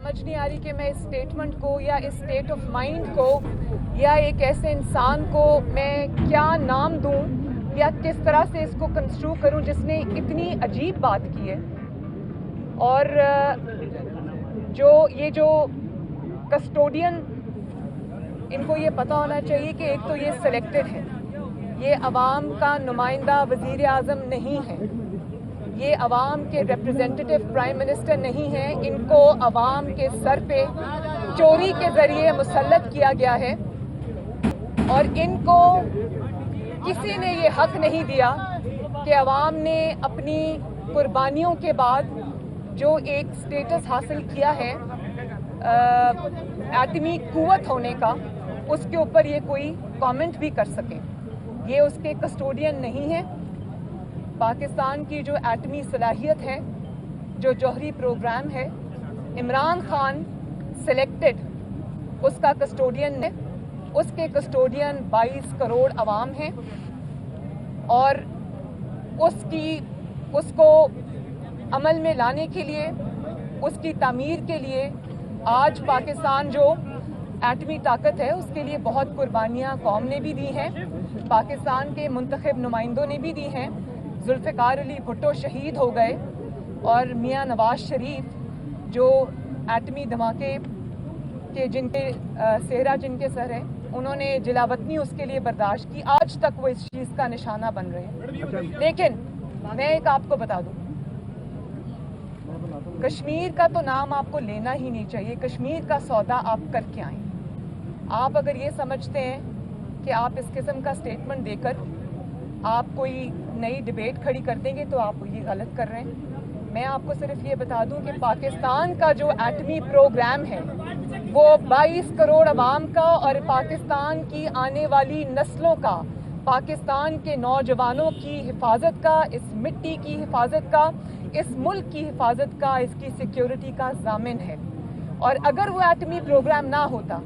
समझ नहीं आ रही कि मैं इस स्टेटमेंट को या इस स्टेट ऑफ माइंड को या एक ऐसे इंसान को मैं क्या नाम दूं या किस तरह से इसको कंस्ट्रू करूं जिसने इतनी अजीब बात की है। और जो कस्टोडियन, इनको ये पता होना चाहिए कि एक तो ये सिलेक्टेड है, ये अवाम का नुमाइंदा वज़ीर आज़म नहीं है, ये अवाम के रिप्रेजेंटेटिव प्राइम मिनिस्टर नहीं है, इनको अवाम के सर पे चोरी के ज़रिए मुसल्लत किया गया है और इनको किसी ने ये हक नहीं दिया कि अवाम ने अपनी कुर्बानियों के बाद जो एक स्टेटस हासिल किया है एटमी कुव्वत होने का, उसके ऊपर ये कोई कमेंट भी कर सके। ये उसके कस्टोडियन नहीं है। पाकिस्तान की जो एटमी सलाहियत है, जो जौहरी प्रोग्राम है, इमरान खान सिलेक्टेड उसका कस्टोडियन है। उसके कस्टोडियन 22 करोड़ अवाम हैं और उसको अमल में लाने के लिए, उसकी तामीर के लिए आज पाकिस्तान जो एटमी ताकत है उसके लिए बहुत कुर्बानियाँ कौम ने भी दी हैं, पाकिस्तान के मुंतखब नुमाइंदों ने भी दी हैं। जुल्फ़िकार अली भुट्टो शहीद हो गए और मियाँ नवाज शरीफ जो एटमी धमाके के जिनके सेहरा जिनके सर है, उन्होंने जिलावतनी उसके लिए बर्दाश्त की। आज तक वो इस चीज़ का निशाना बन रहे हैं। लेकिन मैं एक आपको बता दूं, कश्मीर का तो नाम आपको लेना ही नहीं चाहिए। कश्मीर का सौदा आप करके आए। आप अगर ये समझते हैं कि आप इस किस्म का स्टेटमेंट देकर आप कोई नई डिबेट खड़ी कर देंगे तो आप ये गलत कर रहे हैं। मैं आपको सिर्फ ये बता दूं कि पाकिस्तान का जो एटमी प्रोग्राम है वो 22 करोड़ अवाम का और पाकिस्तान की आने वाली नस्लों का, पाकिस्तान के नौजवानों की हिफाजत का, इस मिट्टी की हिफाजत का, इस मुल्क की हिफाजत का, इसकी सिक्योरिटी का ज़ामिन है। और अगर वो एटमी प्रोग्राम ना होता,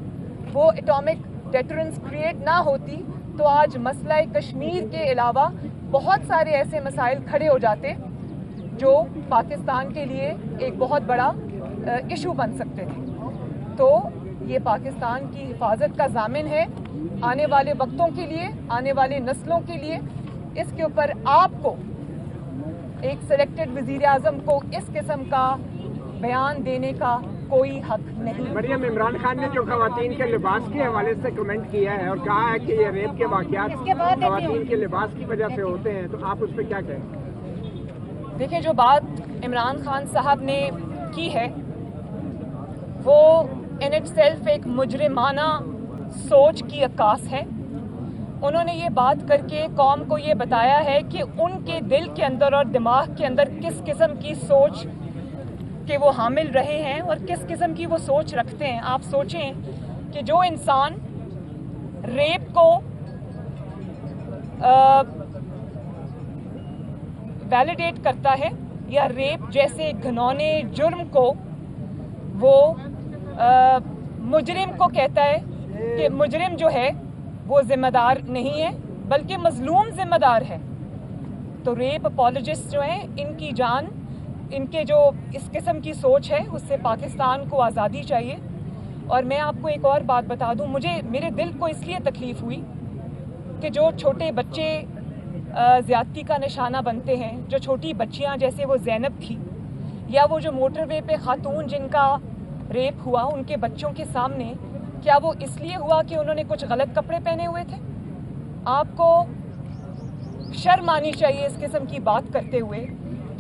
वो एटॉमिक डेटरेंस क्रिएट ना होती, तो आज मसला कश्मीर के अलावा बहुत सारे ऐसे मसाइल खड़े हो जाते जो पाकिस्तान के लिए एक बहुत बड़ा इशू बन सकते थे। तो ये पाकिस्तान की हिफाजत का ज़ामिन है आने वाले वक्तों के लिए, आने वाले नस्लों के लिए। इसके ऊपर आपको, एक सिलेक्टेड वज़ीर आज़म को, इस किस्म का बयान देने का कोई हक नहीं। मरियम, इमरान खान ने जो खवातीन के लिबास के हवाले से कमेंट किया है और कहा है कि ये रेप के वाक़यात खवातीन के लिबास की वजह से होते हैं, तो आप उस पर क्या कहें? देखिए, जो बात इमरान खान साहब ने की है वो इन इटसेल्फ एक मुजरिमाना सोच की अक्कास है। उन्होंने ये बात करके कौम को ये बताया है कि उनके दिल के अंदर और दिमाग के अंदर किस किस्म की सोच के वो हामिल रहे हैं और किस किस्म की वो सोच रखते हैं। आप सोचें कि जो इंसान रेप को वैलिडेट करता है या रेप जैसे घिनौने जुर्म को वो मुजरिम को कहता है कि मुजरिम जो है वो जिम्मेदार नहीं है बल्कि मजलूम जिम्मेदार है, तो रेप अपॉलॉजिस्ट जो हैं, इनकी जान, इनके जो इस किस्म की सोच है उससे पाकिस्तान को आज़ादी चाहिए। और मैं आपको एक और बात बता दूं, मेरे दिल को इसलिए तकलीफ़ हुई कि जो छोटे बच्चे ज़्यादती का निशाना बनते हैं, जो छोटी बच्चियां जैसे वो ज़ैनब थी, या वो जो मोटरवे पे खातून जिनका रेप हुआ, उनके बच्चों के सामने, क्या वो इसलिए हुआ कि उन्होंने कुछ गलत कपड़े पहने हुए थे? आपको शर्म आनी चाहिए इस किस्म की बात करते हुए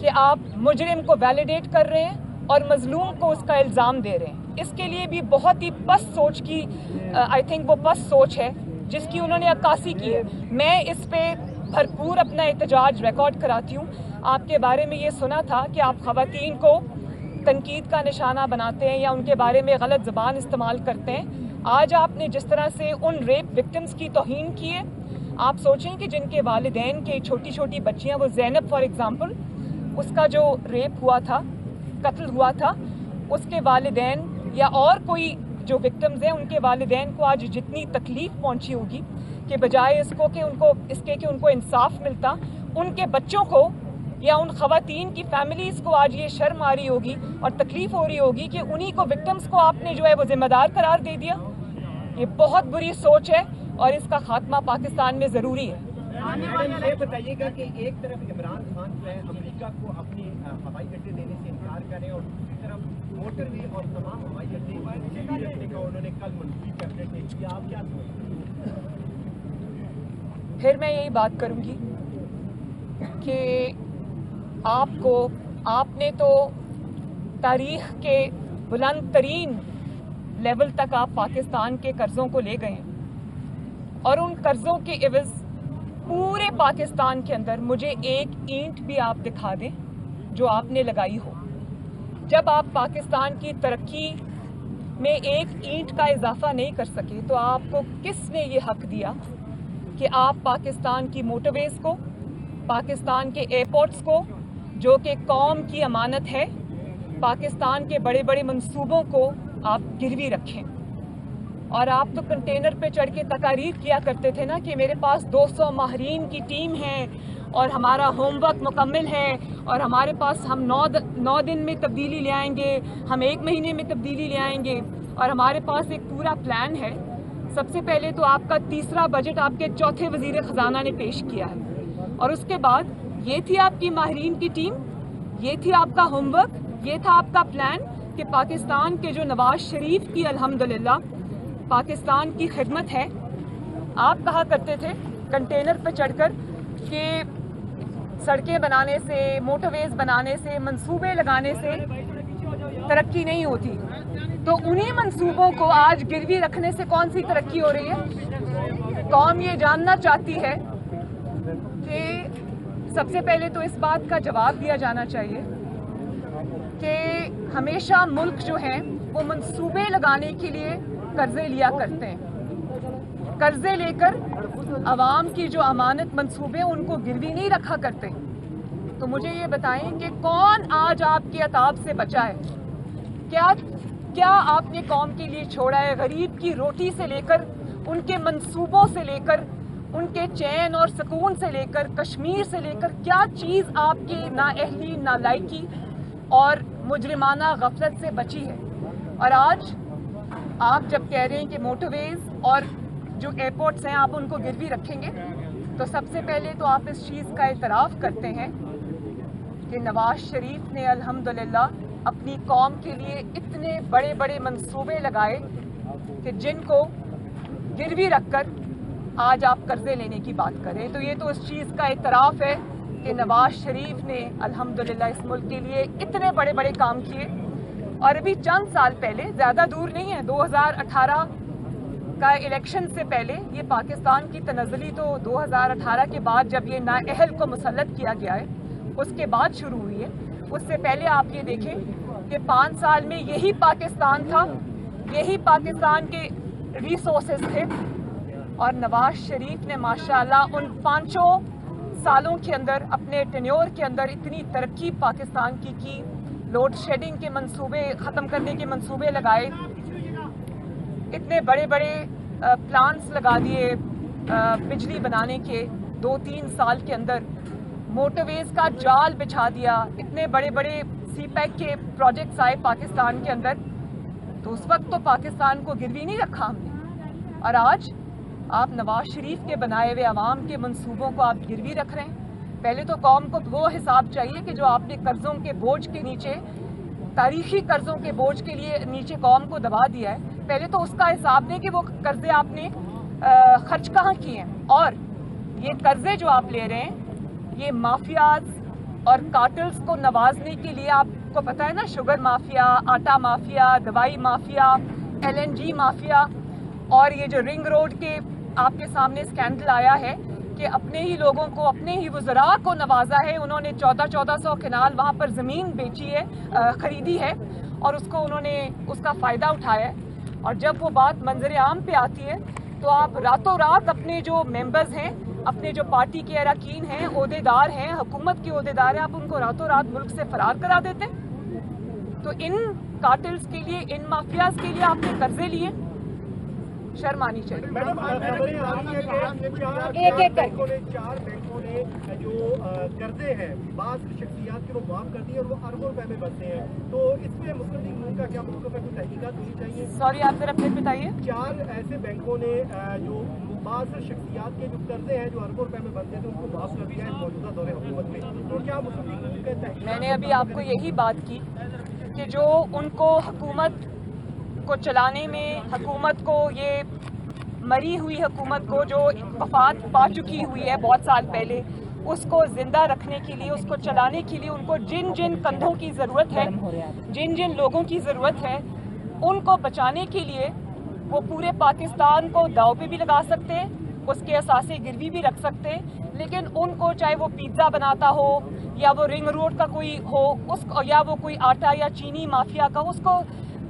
कि आप मुजरिम को वैलिडेट कर रहे हैं और मजलूम को उसका इल्ज़ाम दे रहे हैं। इसके लिए भी बहुत ही पस्त सोच की, आई थिंक वो पस्त सोच है जिसकी उन्होंने अक्कासी की है। मैं इस पे भरपूर अपना एहतजाज रिकॉर्ड कराती हूँ। आपके बारे में ये सुना था कि आप ख़वातीन को तनकीद का निशाना बनाते हैं या उनके बारे में गलत ज़बान इस्तेमाल करते हैं। आज आपने जिस तरह से उन रेप विक्टिम्स की तौहीन की है, आप सोचें कि जिनके वालिदैन के छोटी छोटी बच्चियाँ, वो ज़ैनब फॉर एग्ज़ाम्पल, उसका जो रेप हुआ था, कत्ल हुआ था, उसके वालिदैन या और कोई जो विक्टिम्स हैं उनके वालिदैन को आज जितनी तकलीफ़ पहुंची होगी कि बजाय इसको कि उनको इंसाफ मिलता, उनके बच्चों को या उन ख़वातीन की फैमिलीज़ को आज ये शर्म आ रही होगी और तकलीफ़ हो रही होगी कि उन्हीं को विक्टिम्स को आपने जो है वो ज़िम्मेदार करार दे दिया। ये बहुत बुरी सोच है और इसका खात्मा पाकिस्तान में ज़रूरी है। ये बताइएगा कि एक तरफ इमरान खान जो है अमेरिका को अपनी हवाई अड्डे देने से इनकार करें और दूसरी तरफ मोटरवे और तमाम हवाई अड्डे रखने का उन्होंने कल मंजूरी कैबिनेट ने किया। आप क्या समझते हैं? फिर मैं यही बात करूंगी कि आपने तो तारीख के बुलंद तरीन लेवल तक आप पाकिस्तान के कर्ज़ों को ले गए हैं और उन कर्ज़ों के इवज़ पूरे पाकिस्तान के अंदर मुझे एक ईंट भी आप दिखा दें जो आपने लगाई हो। जब आप पाकिस्तान की तरक्की में एक ईंट का इजाफा नहीं कर सके तो आपको किसने ये हक दिया कि आप पाकिस्तान की मोटरवेज़ को, पाकिस्तान के एयरपोर्ट्स को जो कि कौम की अमानत है, पाकिस्तान के बड़े बड़े मंसूबों को आप गिरवी रखें। और आप तो कंटेनर पे चढ़ के तकारीर किया करते थे ना कि मेरे पास 200 माहरीन की टीम है और हमारा होमवर्क मुकम्मल है और हमारे पास हम 9 दिन में तब्दीली ले आएंगे, हम 1 महीने में तब्दीली ले आएंगे और हमारे पास एक पूरा प्लान है। सबसे पहले तो आपका तीसरा बजट आपके चौथे वज़ीर ख़जाना ने पेश किया है और उसके बाद ये थी आपकी माहरीन की टीम, ये थी आपका होमवर्क, ये था आपका प्लान कि पाकिस्तान के जो नवाज शरीफ की अल्हम्दुलिल्लाह पाकिस्तान की खिदमत है। आप कहा करते थे कंटेनर पर चढ़कर कि सड़कें बनाने से, मोटरवेज बनाने से, मंसूबे लगाने से तरक्की नहीं होती, तो उन्हीं मंसूबों को आज गिरवी रखने से कौन सी तरक्की हो रही है? कौम ये जानना चाहती है कि सबसे पहले तो इस बात का जवाब दिया जाना चाहिए कि हमेशा मुल्क जो है वो मंसूबे लगाने के लिए कर्जे लिया करते हैं। कर्जे लेकर आवाम की जो अमानत मंसूबे उनको गिरवी नहीं रखा करते। तो मुझे ये बताएं कि कौन आज आपके अताब से बचा है? क्या आपने कौम के लिए छोड़ा है? गरीब की रोटी से लेकर, उनके मंसूबों से लेकर, उनके चैन और सुकून से लेकर, कश्मीर से लेकर, क्या चीज़ आपकी नाअहली, नालायकी और मुजरिमाना गफलत से बची है? और आज आप जब कह रहे हैं कि मोटरवेज और जो एयरपोर्ट्स हैं आप उनको गिरवी रखेंगे, तो सबसे पहले तो आप इस चीज़ का इतराफ़ करते हैं कि नवाज शरीफ ने अल्हम्दुलिल्लाह अपनी कौम के लिए इतने बड़े बड़े मंसूबे लगाए कि जिनको गिरवी रखकर आज आप कर्जे लेने की बात करें। तो ये तो इस चीज़ का इतराफ़ है कि नवाज शरीफ ने अल्हम्दुलिल्लाह इस मुल्क के लिए इतने बड़े बड़े काम किए। और अभी चंद साल पहले, ज़्यादा दूर नहीं है, 2018 का इलेक्शन से पहले, ये पाकिस्तान की तनज़्ज़ुली तो 2018 के बाद जब ये नाअहल को मुसल्लत किया गया है उसके बाद शुरू हुई है। उससे पहले आप ये देखें कि 5 साल में यही पाकिस्तान था, यही पाकिस्तान के रिसोर्सेज थे और नवाज शरीफ ने माशाअल्लाह उन 5 सालों के अंदर, अपने टेन्योर के अंदर इतनी तरक्की पाकिस्तान की लोड शेडिंग के मंसूबे ख़त्म करने के मंसूबे लगाए, इतने बड़े बड़े प्लांट्स लगा दिए बिजली बनाने के 2-3 साल के अंदर, मोटरवेज का जाल बिछा दिया, इतने बड़े बड़े सीपैक के प्रोजेक्ट्स आए पाकिस्तान के अंदर। तो उस वक्त तो पाकिस्तान को गिरवी नहीं रखा हमने, और आज आप नवाज शरीफ के बनाए हुए अवाम के मंसूबों को आप गिरवी रख रहे हैं। पहले तो कौम को वो हिसाब चाहिए कि जो आपने कर्ज़ों के बोझ के नीचे, तारीखी कर्ज़ों के बोझ के लिए नीचे कौम को दबा दिया है, पहले तो उसका हिसाब दें कि वो कर्ज़े आपने खर्च कहाँ किए हैं। और ये कर्ज़े जो आप ले रहे हैं ये माफियाज और कार्टल्स को नवाजने के लिए, आपको पता है ना, शुगर माफिया, आटा माफिया, दवाई माफिया, LNG माफिया, और ये जो रिंग रोड के आपके सामने स्कैंडल आया है कि अपने ही लोगों को, अपने ही वज़रा को नवाजा है। उन्होंने 1400 कनाल वहाँ पर ज़मीन बेची है, ख़रीदी है और उसको उन्होंने उसका फ़ायदा उठाया है। और जब वो बात मंजर आम पे आती है तो आप रातों रात अपने जो मेंबर्स हैं, अपने जो पार्टी के अरकान हैं, ओहदेदार हैं, हुकूमत के ओहदेदार हैं, आप उनको रातों रात मुल्क से फरार करा देते हैं। तो इन कार्टेल्स के लिए, इन माफियाज के लिए आपने कर्जे लिए, शर्म आनी चाहिए। मैडम, एक ने जो कर्जे हैं बास शख्सियात के वो माफ कर दिए और वो अरबों रुपए में बनते हैं, तो इसमें मुस्लिम लीग नून का क्या मौक़िफ़ है, कोई तहकीकात होनी चाहिए? सॉरी, आप जरा फिर बताइए। 4 ऐसे बैंकों ने जो बास शख्सियात के जो कर्जे हैं जो अरबों रुपए में बनते थे उनको माफ कर दिया है मौजूदा दौरे हुकूमत में, तो क्या मुस्लिम लीग नून का तहकीकात? मैंने अभी आपको यही बात की कि जो उनको हुकूमत को चलाने में, हुकूमत को, ये मरी हुई हुकूमत को जो वफात पा चुकी हुई है बहुत साल पहले, उसको ज़िंदा रखने के लिए, उसको चलाने के लिए उनको जिन जिन कंधों की ज़रूरत है, जिन जिन लोगों की ज़रूरत है, उनको बचाने के लिए वो पूरे पाकिस्तान को दाव पे भी लगा सकते हैं, उसके असासे गिरवी भी रख सकते हैं, लेकिन उनको चाहे वो पिज़्ज़ा बनाता हो या वो रिंग रोड का कोई हो, उसको, या वो कोई आटा या चीनी माफिया का, उसको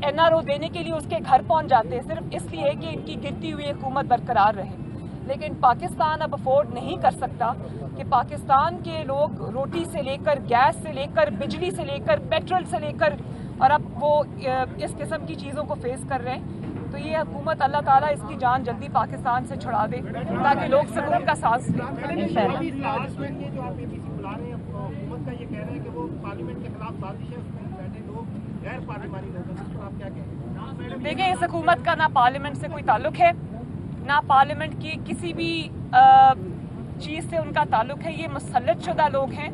NRO देने के लिए उसके घर पहुंच जाते हैं सिर्फ इसलिए कि इनकी गिरती हुई हुकूमत बरकरार रहे। लेकिन पाकिस्तान अब अफोर्ड नहीं कर सकता कि पाकिस्तान के लोग रोटी से लेकर, गैस से लेकर, बिजली से लेकर, पेट्रोल से लेकर, और अब वो इस किस्म की चीज़ों को फेस कर रहे हैं। तो ये हुकूमत, अल्लाह ताला इसकी जान जल्दी पाकिस्तान से छुड़ा दे ताकि लोग सुकून का सांस लें। देखें, इस हुकूमत का ना पार्लियामेंट से कोई ताल्लुक है, ना पार्लियामेंट की किसी भी चीज़ से उनका ताल्लुक है। ये मुसल्लत शुदा लोग हैं,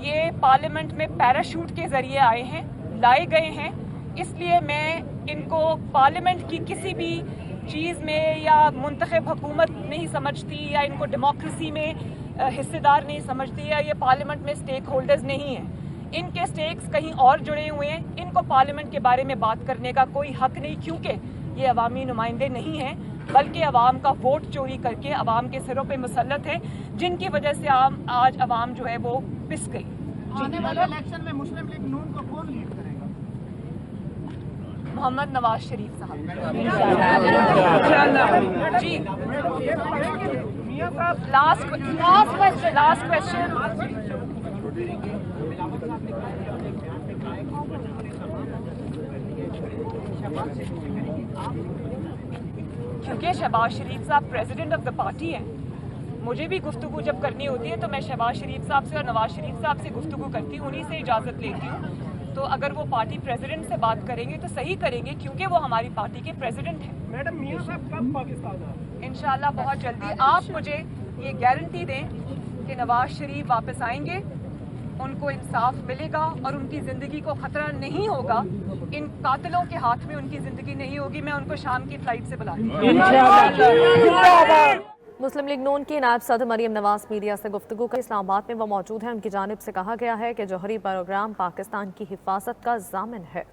ये पार्लियामेंट में पैराशूट के ज़रिए आए हैं, लाए गए हैं, इसलिए मैं इनको पार्लियामेंट की किसी भी चीज़ में या मुंतखब हुकूमत नहीं समझती, या इनको डेमोक्रेसी में हिस्सेदार नहीं समझती, या ये पार्लियामेंट में स्टेक होल्डर्स नहीं हैं। इनके स्टेक्स कहीं और जुड़े हुए हैं, इनको पार्लियामेंट के बारे में बात करने का कोई हक नहीं, क्योंकि ये अवामी नुमाइंदे नहीं हैं, बल्कि अवाम का वोट चोरी करके अवाम के सिरों पे मुसल्लत है, जिनकी वजह से आज अवाम जो है वो पिस गई। आने वाले इलेक्शन में मुस्लिम लीग नून को कौन लीड करेगा? मोहम्मद नवाज शरीफ साहब जी। Last question. क्योंकि शहबाज शरीफ साहब प्रेसिडेंट ऑफ द पार्टी हैं, मुझे भी गुफ्तगू जब करनी होती है तो मैं शहबाज शरीफ साहब से और नवाज शरीफ साहब से गुफ्तगू करती हूँ, उन्हीं से इजाज़त लेती हूँ। तो अगर वो पार्टी प्रेसिडेंट से बात करेंगे तो सही करेंगे, क्योंकि वो हमारी पार्टी के प्रेसिडेंट हैं। मैडम, मियां साहब कब पाकिस्तान आ रहे हैं? इंशाल्लाह बहुत जल्दी। आप मुझे ये गारंटी दें कि नवाज शरीफ वापस आएंगे, उनको इंसाफ मिलेगा और उनकी ज़िंदगी को ख़तरा नहीं होगा, इन कातिलों के हाथ में उनकी ज़िंदगी नहीं होगी। मैं उनको शाम की फ़्लाइट से बुलाऊंगी। मुस्लिम लीग नून की नायब सदर मरीम नवाज मीडिया से गुफ्तगू कर इस्लामाबाद में वो मौजूद हैं। उनकी जानिब से कहा गया है कि जौहरी प्रोग्राम पाकिस्तान की हिफाजत का ज़ामिन है।